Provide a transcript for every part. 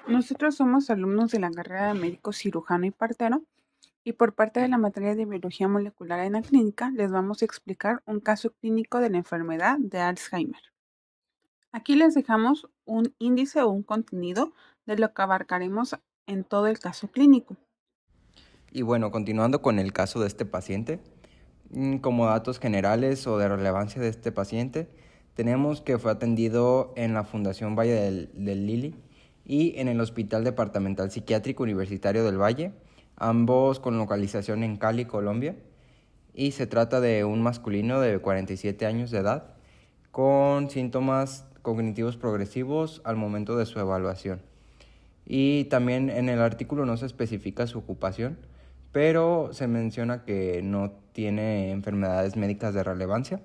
Nosotros somos alumnos de la carrera de médico cirujano y partero y por parte de la materia de biología molecular en la clínica les vamos a explicar un caso clínico de la enfermedad de Alzheimer. Aquí les dejamos un índice o un contenido de lo que abarcaremos en todo el caso clínico. Y bueno, continuando con el caso de este paciente, como datos generales o de relevancia de este paciente, tenemos que fue atendido en la Fundación Valle del Lili y en el Hospital Departamental Psiquiátrico Universitario del Valle, ambos con localización en Cali, Colombia, y se trata de un masculino de 47 años de edad con síntomas cognitivos progresivos al momento de su evaluación. Y también en el artículo no se especifica su ocupación, pero se menciona que no tiene enfermedades médicas de relevancia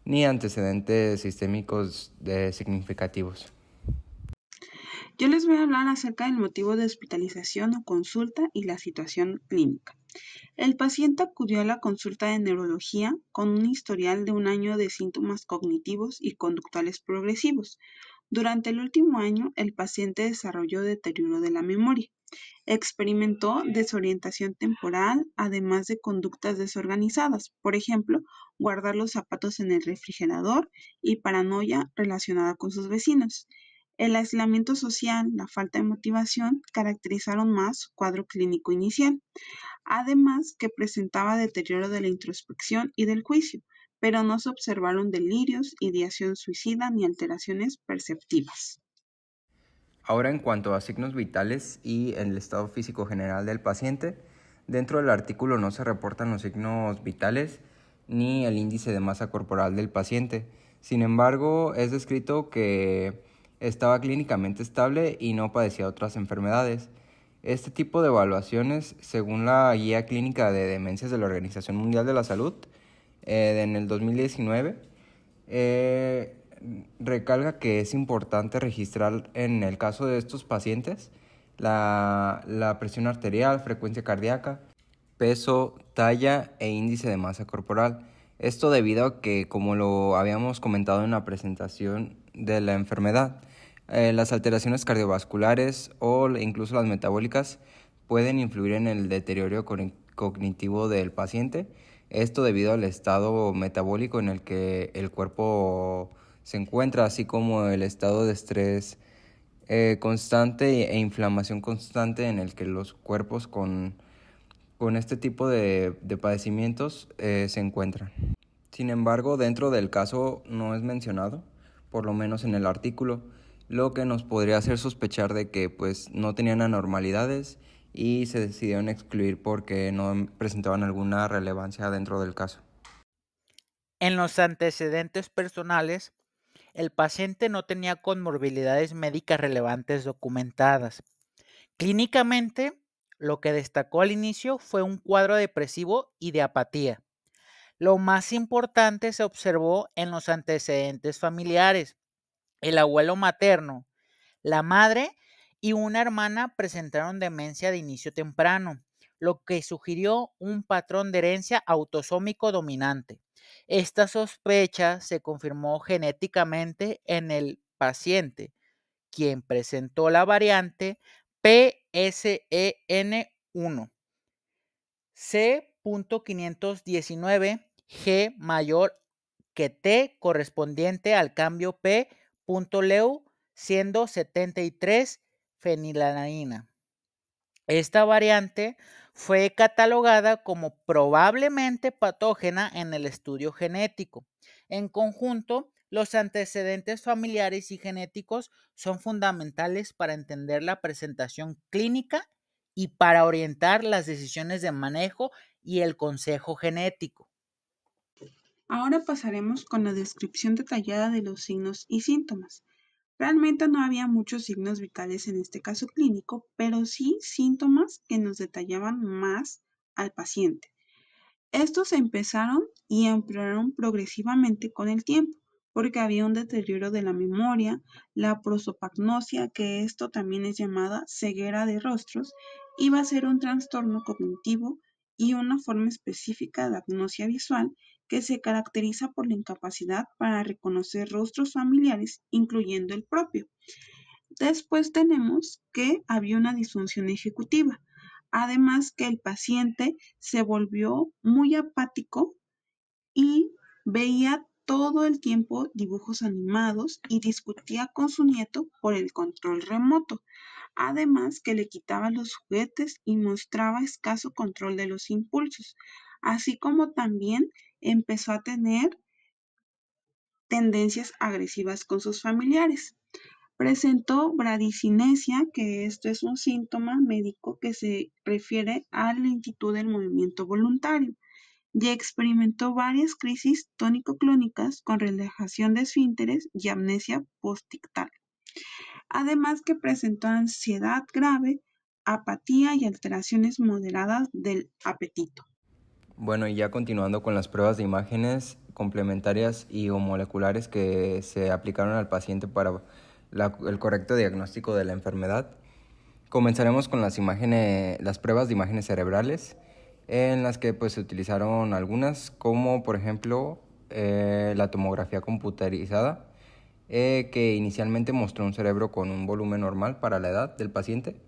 ni antecedentes sistémicos significativos. Yo les voy a hablar acerca del motivo de hospitalización o consulta y la situación clínica. El paciente acudió a la consulta de neurología con un historial de un año de síntomas cognitivos y conductuales progresivos. Durante el último año, el paciente desarrolló deterioro de la memoria. Experimentó desorientación temporal, además de conductas desorganizadas, por ejemplo, guardar los zapatos en el refrigerador y paranoia relacionada con sus vecinos. El aislamiento social, la falta de motivación caracterizaron más su cuadro clínico inicial, además que presentaba deterioro de la introspección y del juicio, pero no se observaron delirios, ideación suicida ni alteraciones perceptivas. Ahora en cuanto a signos vitales y el estado físico general del paciente, dentro del artículo no se reportan los signos vitales ni el índice de masa corporal del paciente. Sin embargo, es descrito que estaba clínicamente estable y no padecía otras enfermedades. Este tipo de evaluaciones, según la Guía Clínica de Demencias de la Organización Mundial de la Salud, en el 2019, eh, recalca que es importante registrar en el caso de estos pacientes la presión arterial, frecuencia cardíaca, peso, talla e índice de masa corporal. Esto debido a que, como lo habíamos comentado en la presentación de la enfermedad, las alteraciones cardiovasculares o incluso las metabólicas pueden influir en el deterioro cognitivo del paciente. Esto debido al estado metabólico en el que el cuerpo se encuentra, así como el estado de estrés constante e inflamación constante en el que los cuerpos con este tipo de padecimientos se encuentran. Sin embargo, dentro del caso no es mencionado, por lo menos en el artículo, lo que nos podría hacer sospechar de que pues no tenían anormalidades y se decidieron excluir porque no presentaban alguna relevancia dentro del caso. En los antecedentes personales, el paciente no tenía comorbilidades médicas relevantes documentadas. Clínicamente, lo que destacó al inicio fue un cuadro depresivo y de apatía. Lo más importante se observó en los antecedentes familiares. El abuelo materno, la madre y una hermana presentaron demencia de inicio temprano, lo que sugirió un patrón de herencia autosómico dominante. Esta sospecha se confirmó genéticamente en el paciente, quien presentó la variante PSEN1 C.519 G mayor que T correspondiente al cambio P.leu siendo 73 fenilalanina. Esta variante fue catalogada como probablemente patógena en el estudio genético. En conjunto, los antecedentes familiares y genéticos son fundamentales para entender la presentación clínica y para orientar las decisiones de manejo y el consejo genético. Ahora pasaremos con la descripción detallada de los signos y síntomas. Realmente no había muchos signos vitales en este caso clínico, pero sí síntomas que nos detallaban más al paciente. Estos empezaron y empeoraron progresivamente con el tiempo, porque había un deterioro de la memoria, la prosopagnosia, que esto también es llamada ceguera de rostros, iba a ser un trastorno cognitivo y una forma específica de agnosia visual que se caracteriza por la incapacidad para reconocer rostros familiares, incluyendo el propio. Después tenemos que había una disfunción ejecutiva. Además que el paciente se volvió muy apático y veía todo el tiempo dibujos animados y discutía con su nieto por el control remoto. Además que le quitaba los juguetes y mostraba escaso control de los impulsos, así como también empezó a tener tendencias agresivas con sus familiares. Presentó bradicinesia, que esto es un síntoma médico que se refiere a la lentitud del movimiento voluntario, y experimentó varias crisis tónico-clónicas con relajación de esfínteres y amnesia postictal. Además que presentó ansiedad grave, apatía y alteraciones moderadas del apetito. Bueno, y ya continuando con las pruebas de imágenes complementarias y o moleculares que se aplicaron al paciente para el correcto diagnóstico de la enfermedad, comenzaremos con las pruebas de imágenes cerebrales, en las que pues se utilizaron algunas, como por ejemplo la tomografía computarizada, que inicialmente mostró un cerebro con un volumen normal para la edad del paciente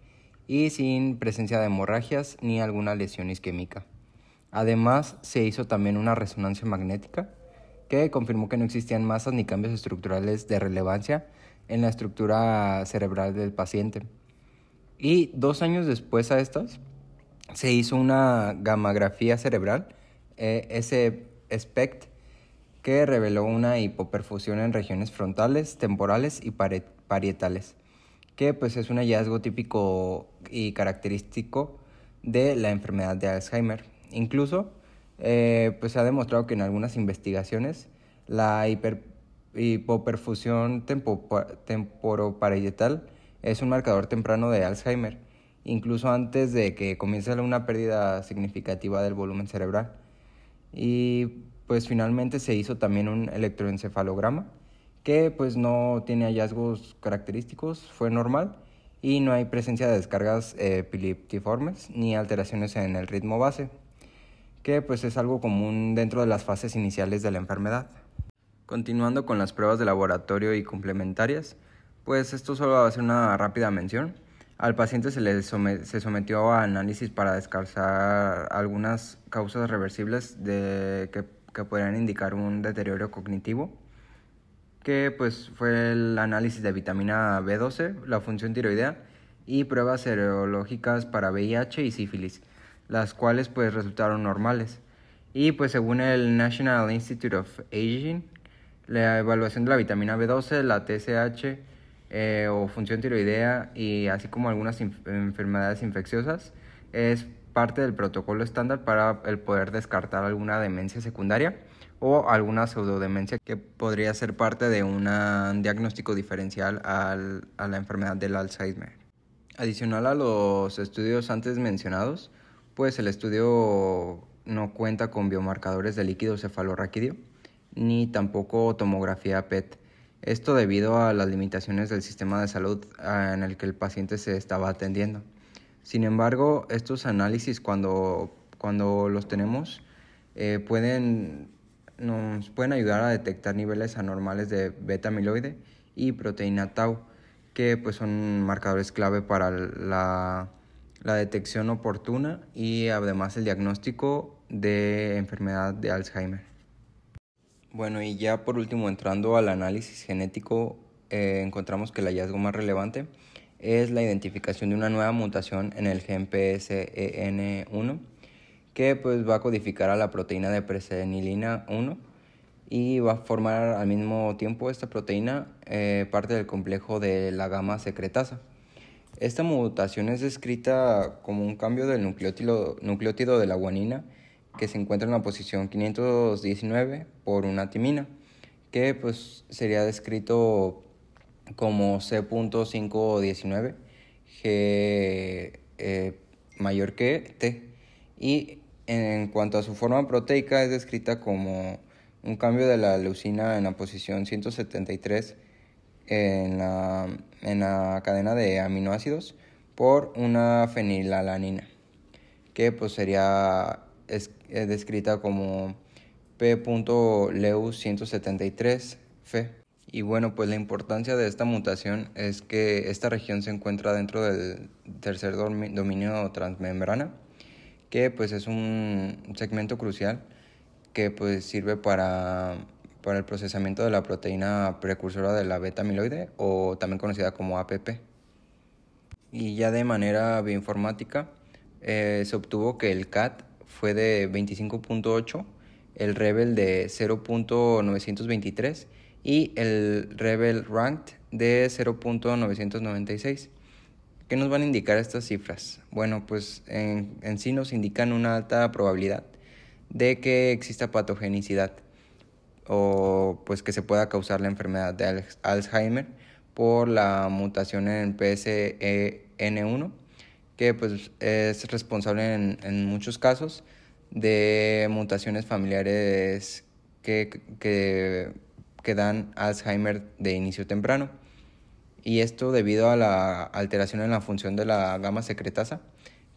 y sin presencia de hemorragias ni alguna lesión isquémica. Además, se hizo también una resonancia magnética que confirmó que no existían masas ni cambios estructurales de relevancia en la estructura cerebral del paciente. Y 2 años después a estas, se hizo una gammagrafía cerebral, SPECT, que reveló una hipoperfusión en regiones frontales, temporales y parietales, que pues es un hallazgo típico y característico de la enfermedad de Alzheimer. Incluso pues se ha demostrado que en algunas investigaciones la hipoperfusión temporoparietal es un marcador temprano de Alzheimer, incluso antes de que comience una pérdida significativa del volumen cerebral. Y pues finalmente se hizo también un electroencefalograma que pues no tiene hallazgos característicos, fue normal y no hay presencia de descargas epiléptiformes ni alteraciones en el ritmo base, que pues es algo común dentro de las fases iniciales de la enfermedad. Continuando con las pruebas de laboratorio y complementarias, pues esto solo va a ser una rápida mención. Al paciente se sometió a análisis para descartar algunas causas reversibles que podrían indicar un deterioro cognitivo, que pues fue el análisis de vitamina B12, la función tiroidea y pruebas serológicas para VIH y sífilis, las cuales pues resultaron normales. Y pues según el National Institute of Aging, la evaluación de la vitamina B12, la TSH o función tiroidea y así como algunas enfermedades infecciosas es parte del protocolo estándar para el poder descartar alguna demencia secundaria o alguna pseudodemencia que podría ser parte de un diagnóstico diferencial a la enfermedad del Alzheimer. Adicional a los estudios antes mencionados, pues el estudio no cuenta con biomarcadores de líquido cefalorraquídeo ni tampoco tomografía PET. Esto debido a las limitaciones del sistema de salud en el que el paciente se estaba atendiendo. Sin embargo, estos análisis cuando los tenemos nos pueden ayudar a detectar niveles anormales de beta amiloide y proteína tau, que pues son marcadores clave para la detección oportuna y además el diagnóstico de enfermedad de Alzheimer. Bueno, y ya por último, entrando al análisis genético, encontramos que el hallazgo más relevante es la identificación de una nueva mutación en el gen PSEN1, que pues va a codificar a la proteína de presenilina 1 y va a formar al mismo tiempo esta proteína parte del complejo de la gamma secretasa. Esta mutación es descrita como un cambio del nucleótido de la guanina que se encuentra en la posición 519 por una timina, que pues sería descrito como C.519 G mayor que T. Y en cuanto a su forma proteica, es descrita como un cambio de la leucina en la posición 173 en la cadena de aminoácidos por una fenilalanina, que pues sería descrita como P.Leu 173 F. Y bueno, pues la importancia de esta mutación es que esta región se encuentra dentro del tercer dominio transmembrana, que pues es un segmento crucial que pues sirve para el procesamiento de la proteína precursora de la beta amiloide, o también conocida como APP. Y ya de manera bioinformática se obtuvo que el CAT fue de 25.8, el Rebel de 0.923 y el Rebel Ranked de 0.996. ¿Qué nos van a indicar estas cifras? Bueno, pues en sí nos indican una alta probabilidad de que exista patogenicidad, o pues que se pueda causar la enfermedad de Alzheimer por la mutación en PSEN1, que pues es responsable en muchos casos de mutaciones familiares que dan Alzheimer de inicio temprano. Y esto debido a la alteración en la función de la gamma secretasa,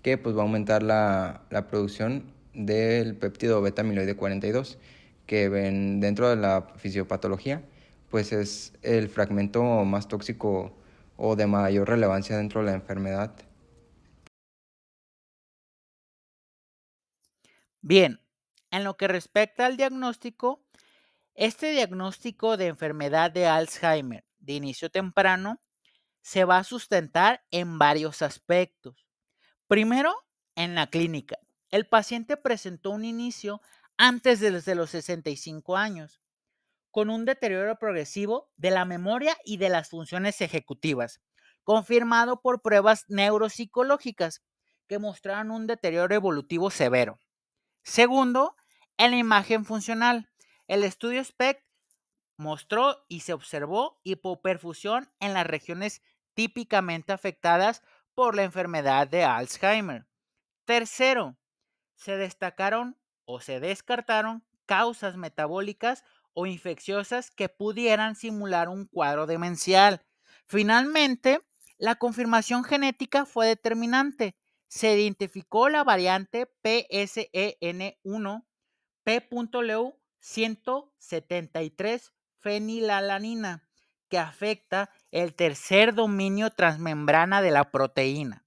que pues va a aumentar la producción del péptido beta amiloide 42, que dentro de la fisiopatología pues es el fragmento más tóxico o de mayor relevancia dentro de la enfermedad. Bien, en lo que respecta al diagnóstico, este diagnóstico de enfermedad de Alzheimer de inicio temprano se va a sustentar en varios aspectos. Primero, en la clínica. El paciente presentó un inicio antes de los 65 años, con un deterioro progresivo de la memoria y de las funciones ejecutivas, confirmado por pruebas neuropsicológicas que mostraron un deterioro evolutivo severo. Segundo, en la imagen funcional. El estudio SPECT mostró y se observó hipoperfusión en las regiones típicamente afectadas por la enfermedad de Alzheimer. Tercero, se destacaron o se descartaron causas metabólicas o infecciosas que pudieran simular un cuadro demencial. Finalmente, la confirmación genética fue determinante. Se identificó la variante PSEN1 P.leu 173 fenilalanina, que afecta el tercer dominio transmembrana de la proteína.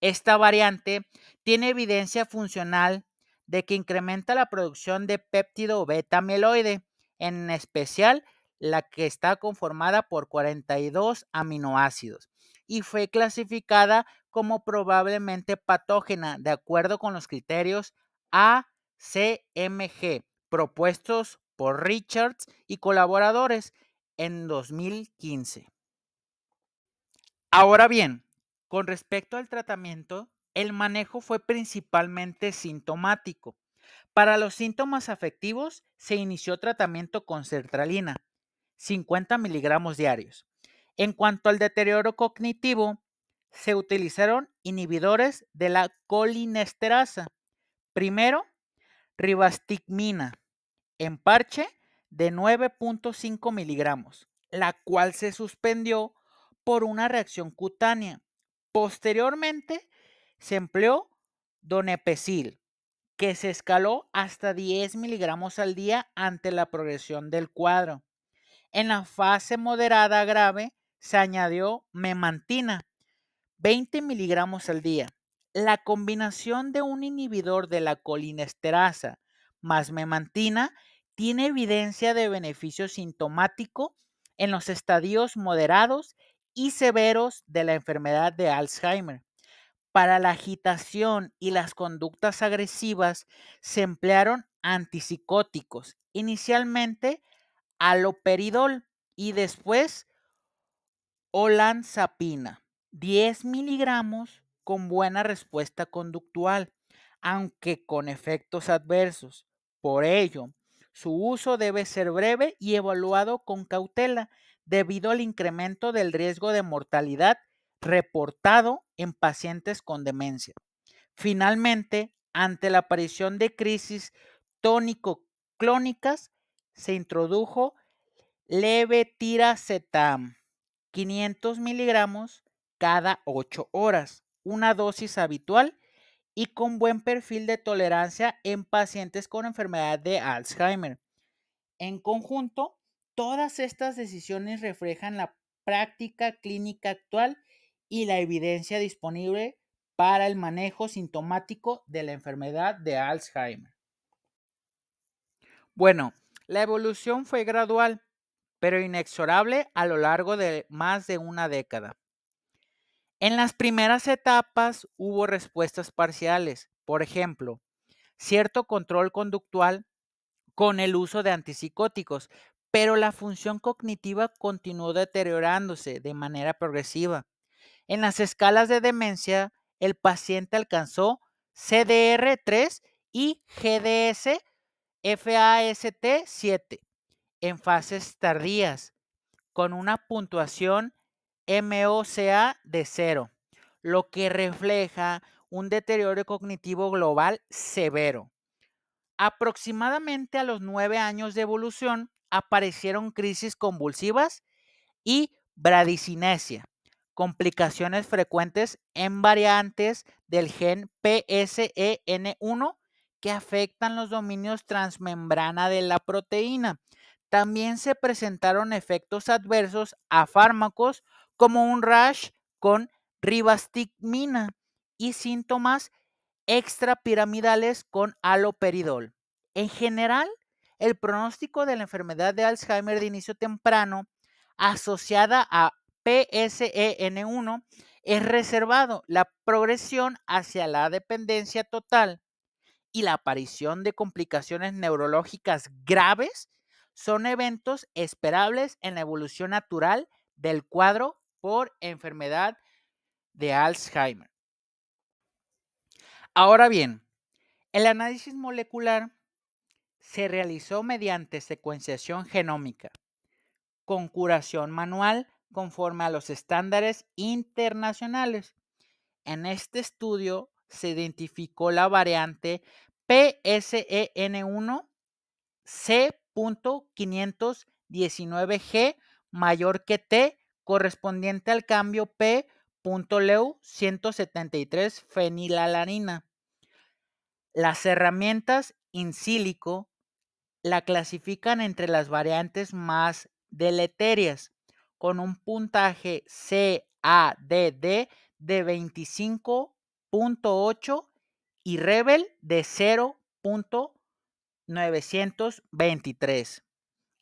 Esta variante tiene evidencia funcional de que incrementa la producción de péptido beta amiloide, en especial la que está conformada por 42 aminoácidos, y fue clasificada como probablemente patógena de acuerdo con los criterios ACMG propuestos por Richards y colaboradores en 2015. Ahora bien, con respecto al tratamiento, el manejo fue principalmente sintomático. Para los síntomas afectivos, se inició tratamiento con sertralina, 50 miligramos diarios. En cuanto al deterioro cognitivo, se utilizaron inhibidores de la colinesterasa. Primero, rivastigmina, en parche de 9.5 miligramos, la cual se suspendió por una reacción cutánea. Posteriormente, se empleó donepezil, que se escaló hasta 10 miligramos al día ante la progresión del cuadro. En la fase moderada a grave, se añadió memantina, 20 miligramos al día. La combinación de un inhibidor de la colinesterasa más memantina tiene evidencia de beneficio sintomático en los estadios moderados y severos de la enfermedad de Alzheimer. Para la agitación y las conductas agresivas se emplearon antipsicóticos, inicialmente haloperidol y después olanzapina, 10 miligramos con buena respuesta conductual, aunque con efectos adversos. Por ello, su uso debe ser breve y evaluado con cautela debido al incremento del riesgo de mortalidad reportado en pacientes con demencia. Finalmente, ante la aparición de crisis tónico-clónicas, se introdujo levetiracetam, 500 miligramos cada 8 horas, una dosis habitual y con buen perfil de tolerancia en pacientes con enfermedad de Alzheimer. En conjunto, Todas estas decisiones reflejan la práctica clínica actual y la evidencia disponible para el manejo sintomático de la enfermedad de Alzheimer. Bueno, la evolución fue gradual, pero inexorable a lo largo de más de una década. En las primeras etapas hubo respuestas parciales, por ejemplo, cierto control conductual con el uso de antipsicóticos, pero la función cognitiva continuó deteriorándose de manera progresiva. En las escalas de demencia, el paciente alcanzó CDR-3 y GDS-FAST-7 en fases tardías, con una puntuación MOCA de 0, lo que refleja un deterioro cognitivo global severo. Aproximadamente a los 9 años de evolución aparecieron crisis convulsivas y bradicinesia, complicaciones frecuentes en variantes del gen PSEN1 que afectan los dominios transmembrana de la proteína. También se presentaron efectos adversos a fármacos como un rash con ribastigmina y síntomas extrapiramidales con haloperidol. En general, el pronóstico de la enfermedad de Alzheimer de inicio temprano asociada a PSEN1 es reservado. La progresión hacia la dependencia total y la aparición de complicaciones neurológicas graves son eventos esperables en la evolución natural del cuadro por enfermedad de Alzheimer. Ahora bien, el análisis molecular se realizó mediante secuenciación genómica con curación manual conforme a los estándares internacionales. En este estudio se identificó la variante PSEN1 C.519G mayor que T correspondiente al cambio P.Leu 173 fenilalanina. Las herramientas in silico la clasifican entre las variantes más deleterias, con un puntaje CADD de 25.8 y Rebel de 0.923.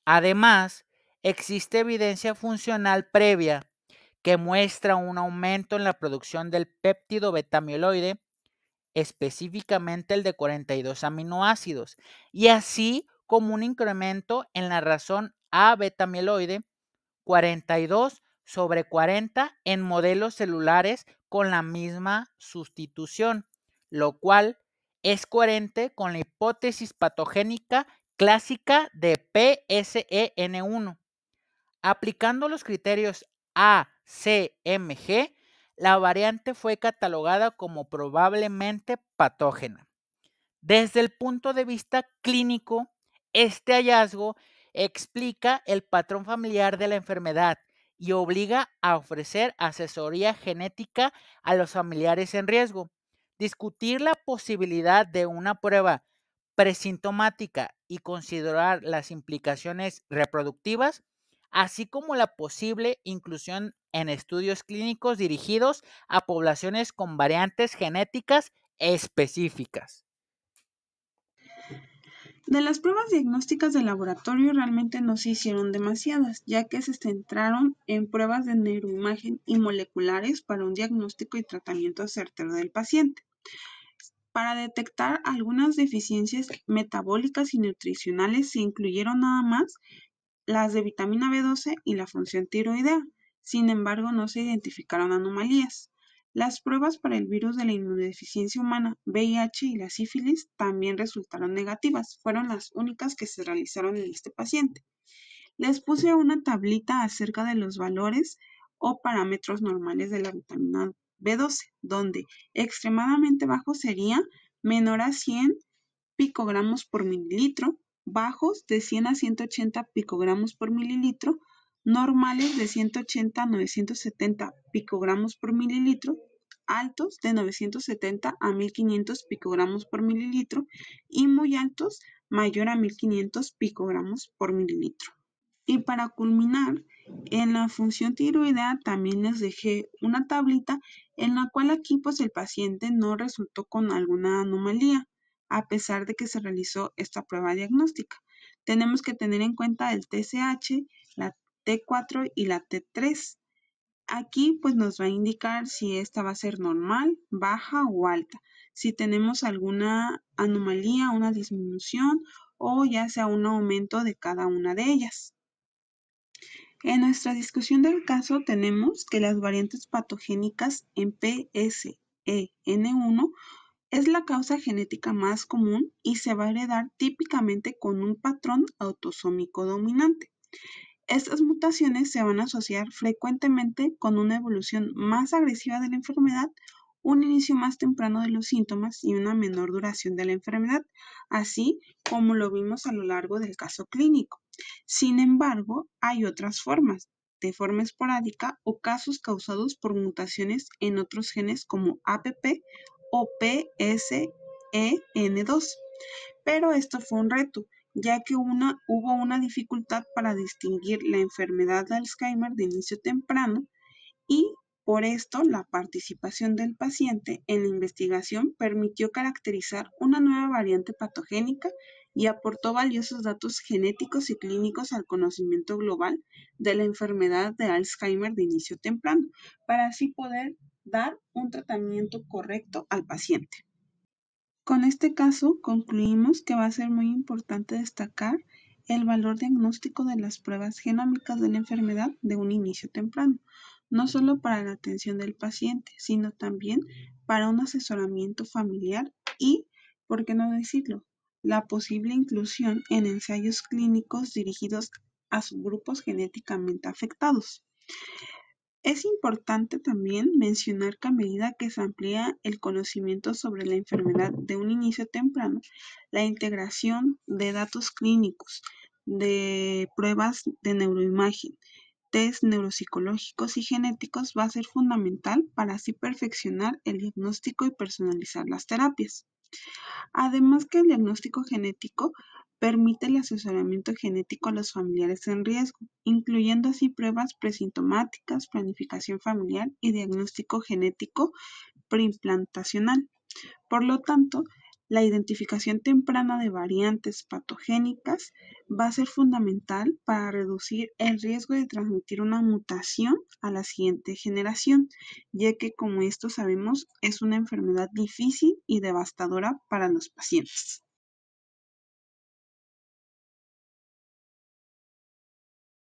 Además, existe evidencia funcional previa que muestra un aumento en la producción del péptido beta-amiloide, específicamente el de 42 aminoácidos, y así como un incremento en la razón A beta-amiloide 42/40 en modelos celulares con la misma sustitución, lo cual es coherente con la hipótesis patogénica clásica de PSEN1. Aplicando los criterios ACMG, la variante fue catalogada como probablemente patógena. Desde el punto de vista clínico, este hallazgo explica el patrón familiar de la enfermedad y obliga a ofrecer asesoría genética a los familiares en riesgo. Discutir la posibilidad de una prueba presintomática y considerar las implicaciones reproductivas, así como la posible inclusión en estudios clínicos dirigidos a poblaciones con variantes genéticas específicas. De las pruebas diagnósticas de laboratorio realmente no se hicieron demasiadas, ya que se centraron en pruebas de neuroimagen y moleculares para un diagnóstico y tratamiento certero del paciente. Para detectar algunas deficiencias metabólicas y nutricionales se incluyeron nada más las de vitamina B12 y la función tiroidea. Sin embargo, no se identificaron anomalías. Las pruebas para el virus de la inmunodeficiencia humana, VIH y la sífilis también resultaron negativas. Fueron las únicas que se realizaron en este paciente. Les puse una tablita acerca de los valores o parámetros normales de la vitamina B12, donde extremadamente bajo sería menor a 100 picogramos por mililitro, bajos de 100 a 180 picogramos por mililitro, normales de 180 a 970 picogramos por mililitro, altos de 970 a 1500 picogramos por mililitro y muy altos mayor a 1500 picogramos por mililitro. Y para culminar, en la función tiroidea también les dejé una tablita en la cual aquí pues el paciente no resultó con alguna anomalía, a pesar de que se realizó esta prueba diagnóstica. Tenemos que tener en cuenta el TSH, la T4 y la T3. Aquí pues nos va a indicar si esta va a ser normal, baja o alta, si tenemos alguna anomalía, una disminución o ya sea un aumento de cada una de ellas. En nuestra discusión del caso tenemos que las variantes patogénicas en PSEN1 es la causa genética más común y se va a heredar típicamente con un patrón autosómico dominante. Estas mutaciones se van a asociar frecuentemente con una evolución más agresiva de la enfermedad, un inicio más temprano de los síntomas y una menor duración de la enfermedad, así como lo vimos a lo largo del caso clínico. Sin embargo, hay otras formas, de forma esporádica o casos causados por mutaciones en otros genes como APP o PSEN2. Pero esto fue un reto, ya que hubo una dificultad para distinguir la enfermedad de Alzheimer de inicio temprano y por esto la participación del paciente en la investigación permitió caracterizar una nueva variante patogénica y aportó valiosos datos genéticos y clínicos al conocimiento global de la enfermedad de Alzheimer de inicio temprano, para así poder dar un tratamiento correcto al paciente. Con este caso concluimos que va a ser muy importante destacar el valor diagnóstico de las pruebas genómicas de la enfermedad de un inicio temprano, no solo para la atención del paciente, sino también para un asesoramiento familiar y, por qué no decirlo, la posible inclusión en ensayos clínicos dirigidos a subgrupos genéticamente afectados. Es importante también mencionar que a medida que se amplía el conocimiento sobre la enfermedad de un inicio temprano, la integración de datos clínicos, de pruebas de neuroimagen, test neuropsicológicos y genéticos va a ser fundamental para así perfeccionar el diagnóstico y personalizar las terapias. Además que el diagnóstico genético permite el asesoramiento genético a los familiares en riesgo, incluyendo así pruebas presintomáticas, planificación familiar y diagnóstico genético preimplantacional. Por lo tanto, la identificación temprana de variantes patogénicas va a ser fundamental para reducir el riesgo de transmitir una mutación a la siguiente generación, ya que como esto sabemos es una enfermedad difícil y devastadora para los pacientes.